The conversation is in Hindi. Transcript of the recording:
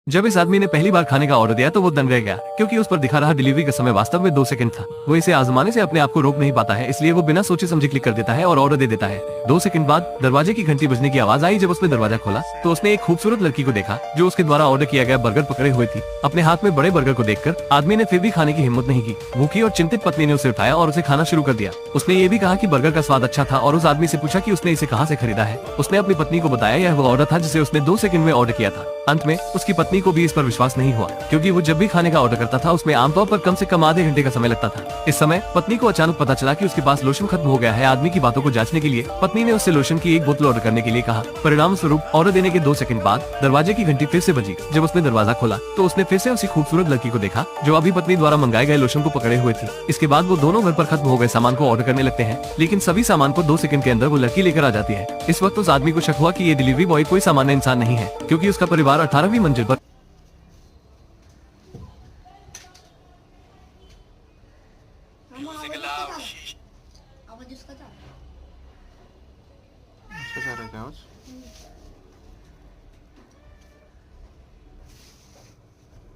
जब इस आदमी ने पहली बार खाने का ऑर्डर दिया तो वो दंग रह गया, क्योंकि उस पर दिखा रहा डिलीवरी का समय वास्तव में 2 सेकंड था। वो इसे आजमाने से अपने आप को रोक नहीं पाता है, इसलिए वो बिना सोचे समझे क्लिक कर देता है और ऑर्डर दे देता है। 2 सेकंड बाद दरवाजे की घंटी बजने की आवाज आई। जब उसने दरवाजा खोला तो उसने एक खूबसूरत लड़की को देखा जो उसके द्वारा ऑर्डर किया गया बर्गर पकड़े हुए थी। अपने हाथ में बड़े बर्गर को देखकर आदमी ने फिर भी खाने की हिम्मत नहीं की। भूखी और चिंतित पत्नी ने उसे उठाया और उसे खाना शुरू कर दिया। उसने ये भी कहा कि बर्गर का स्वाद अच्छा था और उस आदमी से पूछा कि उसने इसे कहाँ से खरीदा है। उसने अपनी पत्नी को बताया यह वो ऑर्डर था जिसे उसने 2 सेकंड में ऑर्डर किया था। अंत में उसकी पत्नी को भी इस पर विश्वास नहीं हुआ, क्योंकि वो जब भी खाने का ऑर्डर करता था उसमें आमतौर पर कम से कम आधे घंटे का समय लगता था। इस समय पत्नी को अचानक पता चला कि उसके पास लोशन खत्म हो गया है। आदमी की बातों को जांचने के लिए पत्नी ने उससे लोशन की एक बोतल ऑर्डर करने के लिए कहा। परिणाम स्वरूप ऑर्डर देने के 2 सेकंड बाद दरवाजे की घंटी फिर से बजी। जब उसने दरवाजा खोला तो उसने फिर से उसी खूबसूरत लड़की को देखा जो अभी पत्नी द्वारा मंगाए गए लोशन को पकड़े हुए थी। इसके बाद वो दोनों घर पर खत्म हो गए सामान को ऑर्डर करने लगते हैं, लेकिन सभी सामान को 2 सेकंड के अंदर वो लड़की लेकर आ जाती है। इस वक्त उस आदमी को शक हुआ कि ये डिलीवरी बॉय कोई सामान्य इंसान नहीं है, क्योंकि उसका परिवार 18वीं मंजिल पर आवाज उसका था। उसका क्या रहता है आज?